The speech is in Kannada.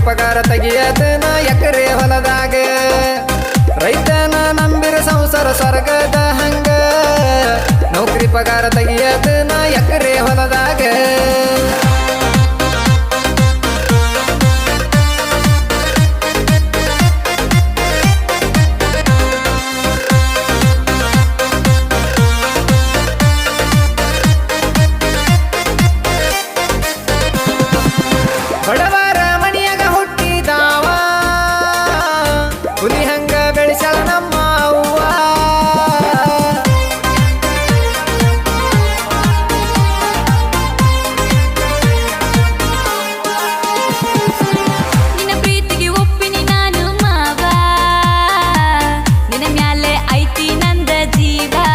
ಪಗಾರ ತೆಗಿಯತನ ಎಕರೆ ಹೊಲದಾಗ ರೈತನ ನಂಬಿರ ಸಂಸಾರ ಸ್ವರ್ಗದ ಹಂಗ ನೌಕರಿ ಪಗಾರ ತೆಗಿಯತನ ಎಕರೆ ಹೊಲದಾಗ